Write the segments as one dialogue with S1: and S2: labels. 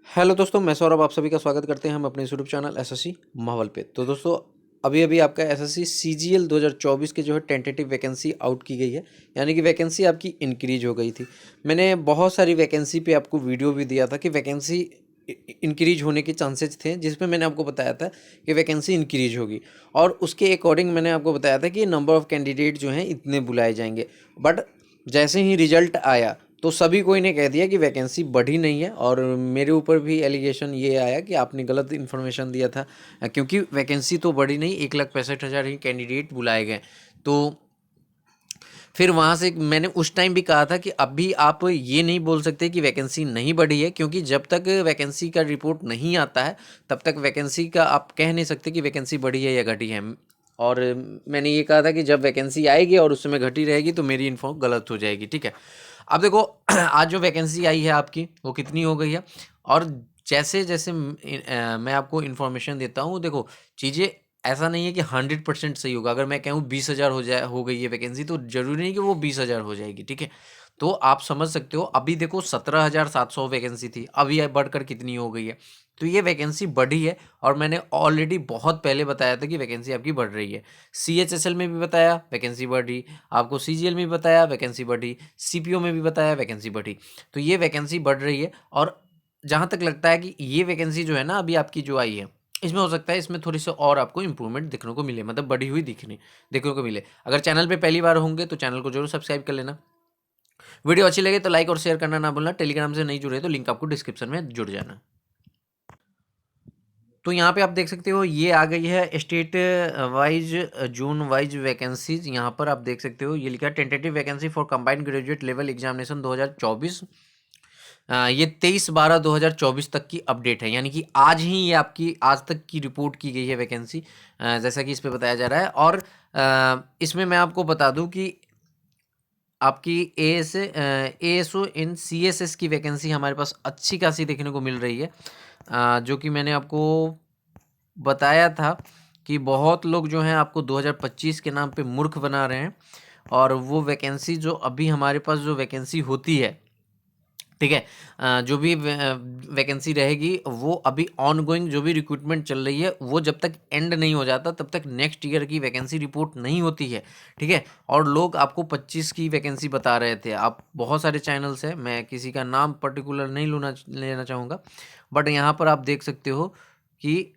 S1: Hello दोस्तों, मैं सौरभ आप सभी का स्वागत करते हैं हम अपने यूट्यूब चैनल एसएससी माहौल पे। तो दोस्तों, अभी अभी आपका एसएससी सीजीएल 2024 की जो है टेंटेटिव वैकेंसी आउट की गई है, यानी कि वैकेंसी आपकी इंक्रीज हो गई थी। मैंने बहुत सारी वैकेंसी पे आपको वीडियो भी दिया था कि वैकेंसी इंक्रीज होने के चांसेस थे, जिसमें मैंने आपको बताया था कि वैकेंसी इंक्रीज होगी और उसके अकॉर्डिंग मैंने आपको बताया था कि नंबर ऑफ़ कैंडिडेट जो हैं इतने बुलाए जाएंगे। बट जैसे ही रिजल्ट आया तो सभी कोई ने कह दिया कि वैकेंसी बढ़ी नहीं है और मेरे ऊपर भी एलिगेशन ये आया कि आपने गलत इन्फॉर्मेशन दिया था, क्योंकि वैकेंसी तो बढ़ी नहीं, 1,65,000 ही कैंडिडेट बुलाए गए। तो फिर वहाँ से मैंने उस टाइम भी कहा था कि अभी आप ये नहीं बोल सकते कि वैकेंसी नहीं बढ़ी है, क्योंकि जब तक वैकेंसी का रिपोर्ट नहीं आता है तब तक वैकेंसी का आप कह नहीं सकते कि वैकेंसी बढ़ी है या घटी है। और मैंने ये कहा था कि जब वैकेंसी आएगी और उस समय घटी रहेगी तो मेरी इन्फो गलत हो जाएगी, ठीक है। अब देखो आज जो वैकेंसी आई है आपकी वो कितनी हो गई है, और जैसे जैसे मैं आपको इन्फॉर्मेशन देता हूँ, देखो चीज़ें ऐसा नहीं है कि 100% सही होगा। अगर मैं कहूँ 20,000 हो गई है वैकेंसी, तो ज़रूरी नहीं कि वो 20,000 हो जाएगी, ठीक है। तो आप समझ सकते हो, अभी देखो 17,700 वैकेंसी थी, अब ये बढ़कर कितनी हो गई है। तो ये वैकेंसी बढ़ी है और मैंने ऑलरेडी बहुत पहले बताया था कि वैकेंसी आपकी बढ़ रही है। CHSL में भी बताया वैकेंसी बढ़ी, आपको CGL में भी बताया वैकेंसी बढ़ी, CPO में भी बताया वैकेंसी बढ़ी। तो ये वैकेंसी बढ़ रही है और जहाँ तक लगता है कि ये वैकेंसी जो है ना अभी आपकी जो आई है, इसमें हो सकता है इसमें थोड़ी सी और आपको इम्प्रूवमेंट देखने को मिले, मतलब बढ़ी हुई देखने को मिले। अगर चैनल पे पहली बार होंगे तो चैनल को जरूर सब्सक्राइब कर लेना। वीडियो अच्छी लगे तो लाइक और शेयर करना ना भूलना। टेलीग्राम से नहीं जुड़े तो लिंक आपको डिस्क्रिप्शन में जुड़ जाना। तो यहाँ पे आप देख सकते हो ये आ गई है state wise zone wise vacancies. यहाँ पर आप देख सकते हो ये लिखा है tentative vacancy for combined graduate level examination 2024। ये 23/12/2024 तक की अपडेट है, यानी कि आज ही ये आपकी आज तक की रिपोर्ट की गई है वैकेंसी, जैसा कि इस पे बताया जा रहा है। और इसमें मैं आपको बता दूं कि आपकी ASO इन CSS की वैकेंसी हमारे पास अच्छी खासी देखने को मिल रही है, जो कि मैंने आपको बताया था कि बहुत लोग जो हैं आपको 2025 के नाम पे मूर्ख बना रहे हैं। और वो वैकेंसी जो अभी हमारे पास जो वैकेंसी होती है, ठीक है, जो भी वैकेंसी रहेगी वो अभी ऑन गोइंग जो भी रिक्रूटमेंट चल रही है, वो जब तक एंड नहीं हो जाता तब तक नेक्स्ट ईयर की वैकेंसी रिपोर्ट नहीं होती है, ठीक है। और लोग आपको 25 की वैकेंसी बता रहे थे। आप बहुत सारे चैनल्स हैं, मैं किसी का नाम पर्टिकुलर नहीं लेना चाहूँगा, बट यहाँ पर आप देख सकते हो कि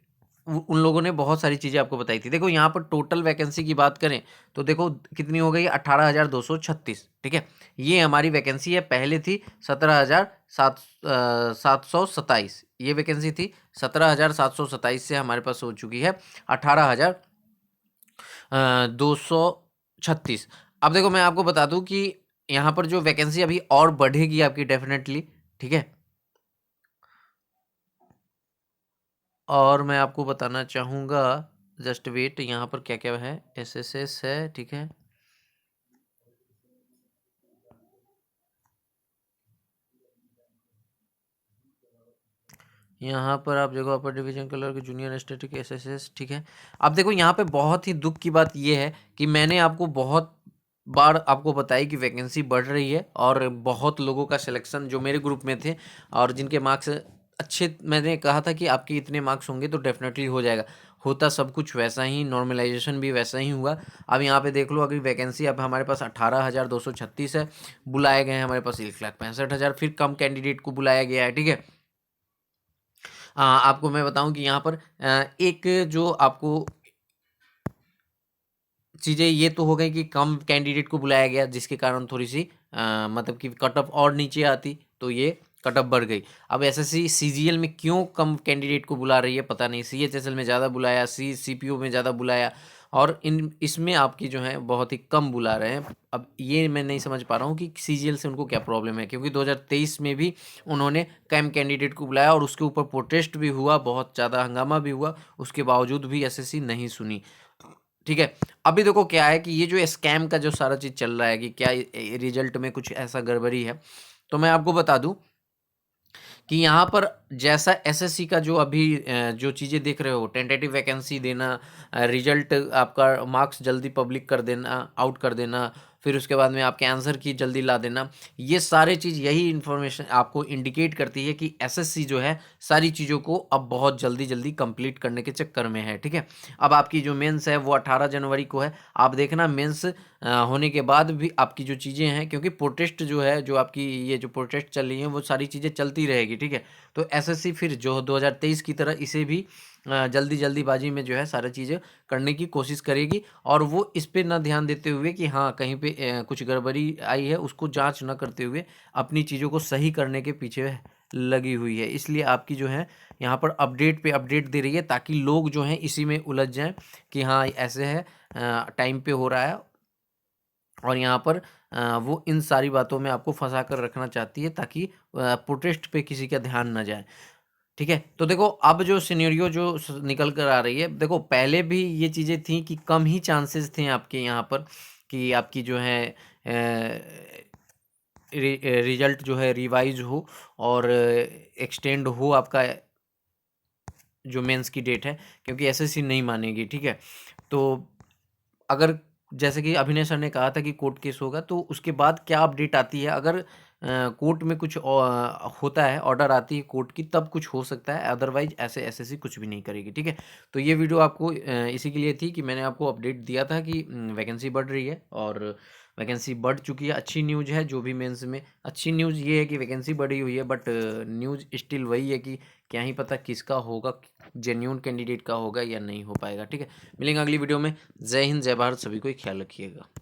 S1: उन लोगों ने बहुत सारी चीज़ें आपको बताई थी। देखो यहाँ पर टोटल वैकेंसी की बात करें तो देखो कितनी हो गई, 18,236, ठीक है। ये हमारी वैकेंसी है, पहले थी 17,727, ये वैकेंसी थी 17,727 से हमारे पास हो चुकी है 18,236। अब देखो मैं आपको बता दूं कि यहाँ पर जो वैकेंसी अभी और बढ़ेगी आपकी डेफिनेटली, ठीक है। और मैं आपको बताना चाहूँगा, जस्ट वेट, यहाँ पर क्या क्या है, SSS है, ठीक है। यहाँ पर आप देखो अपर डिवीजन कलर के जूनियर स्टैटिक SSS, ठीक है। अब देखो यहाँ पे बहुत ही दुख की बात ये है कि मैंने आपको बहुत बार आपको बताई कि वैकेंसी बढ़ रही है और बहुत लोगों का सिलेक्शन जो मेरे ग्रुप में थे और जिनके मार्क्स अच्छे, मैंने कहा था कि आपके इतने मार्क्स होंगे तो डेफिनेटली हो जाएगा। होता सब कुछ वैसा ही, नॉर्मलाइजेशन भी वैसा ही हुआ। अब यहाँ पे देख लो अगर वैकेंसी अब हमारे पास 18,236 है, बुलाए गए हैं हमारे पास 1,65,000, फिर कम कैंडिडेट को बुलाया गया है, ठीक है। आपको मैं बताऊं कि यहाँ पर एक जो आपको चीज़ें ये तो हो गई कि कम कैंडिडेट को बुलाया गया, जिसके कारण थोड़ी सी मतलब कि कट ऑफ और नीचे आती, तो ये कट ऑफ बढ़ गई। अब SSC CGL में क्यों कम कैंडिडेट को बुला रही है पता नहीं, CHSL में ज़्यादा बुलाया, CPO में ज़्यादा बुलाया, और इसमें आपकी जो है बहुत ही कम बुला रहे हैं। अब ये मैं नहीं समझ पा रहा हूँ कि CGL से उनको क्या प्रॉब्लम है, क्योंकि 2023 में भी उन्होंने कम कैंडिडेट को बुलाया और उसके ऊपर प्रोटेस्ट भी हुआ, बहुत ज़्यादा हंगामा भी हुआ, उसके बावजूद भी SSC नहीं सुनी, ठीक है। अभी देखो क्या है कि ये जो स्कैम का जो सारा चीज़ चल रहा है कि क्या रिजल्ट में कुछ ऐसा गड़बड़ी है, तो मैं आपको बता दूं कि यहाँ पर जैसा SSC का जो अभी जो चीज़ें देख रहे हो, टेंटेटिव वैकेंसी देना, रिजल्ट आपका मार्क्स जल्दी पब्लिक कर देना, आउट कर देना, फिर उसके बाद में आपके आंसर की जल्दी ला देना, ये सारे चीज़ यही इन्फॉर्मेशन आपको इंडिकेट करती है कि एसएससी जो है सारी चीज़ों को अब बहुत जल्दी जल्दी कंप्लीट करने के चक्कर में है। ठीक है, अब आपकी जो मेंस है वो 18 जनवरी को है। आप देखना मेंस होने के बाद भी आपकी जो चीज़ें हैं, क्योंकि प्रोटेस्ट जो है, जो आपकी ये जो प्रोटेस्ट चल रही है वो सारी चीज़ें चलती रहेगी। ठीक है, तो एसएससी फिर जो 2023 की तरह इसे भी जल्दीबाजी में जो है सारी चीज़ें करने की कोशिश करेगी, और वो इस पे ना ध्यान देते हुए कि हाँ कहीं पे कुछ गड़बड़ी आई है उसको जांच ना करते हुए अपनी चीज़ों को सही करने के पीछे लगी हुई है। इसलिए आपकी जो है यहाँ पर अपडेट पे अपडेट दे रही है, ताकि लोग जो हैं इसी में उलझ जाएं कि हाँ ऐसे है, टाइम पे हो रहा है, और यहाँ पर वो इन सारी बातों में आपको फंसा कर रखना चाहती है, ताकि प्रोटेस्ट पे किसी का ध्यान ना जाए। ठीक है, तो देखो अब जो सिनेरियो जो निकल कर आ रही है, देखो पहले भी ये चीज़ें थी कि कम ही चांसेस थे आपके यहाँ पर कि आपकी जो है रिजल्ट जो है रिवाइज हो और एक्सटेंड हो आपका जो मेंस की डेट है, क्योंकि एसएससी नहीं मानेगी। ठीक है, तो अगर जैसे कि अभिनय सर ने कहा था कि कोर्ट केस होगा, तो उसके बाद क्या अपडेट आती है, अगर कोर्ट में कुछ होता है, ऑर्डर आती है कोर्ट की, तब कुछ हो सकता है, अदरवाइज ऐसे एसएससी कुछ भी नहीं करेगी। ठीक है, तो ये वीडियो आपको इसी के लिए थी कि मैंने आपको अपडेट दिया था कि वैकेंसी बढ़ रही है, और वैकेंसी बढ़ चुकी है। अच्छी न्यूज़ है, जो भी मेंस में अच्छी न्यूज़ ये है कि वैकेंसी बढ़ी हुई है, बट न्यूज़ स्टिल वही है कि क्या ही पता किसका होगा, जेन्यून कैंडिडेट का होगा या नहीं हो पाएगा। ठीक है, मिलेंगे अगली वीडियो में। जय हिंद, जय भारत, सभी को ख्याल रखिएगा।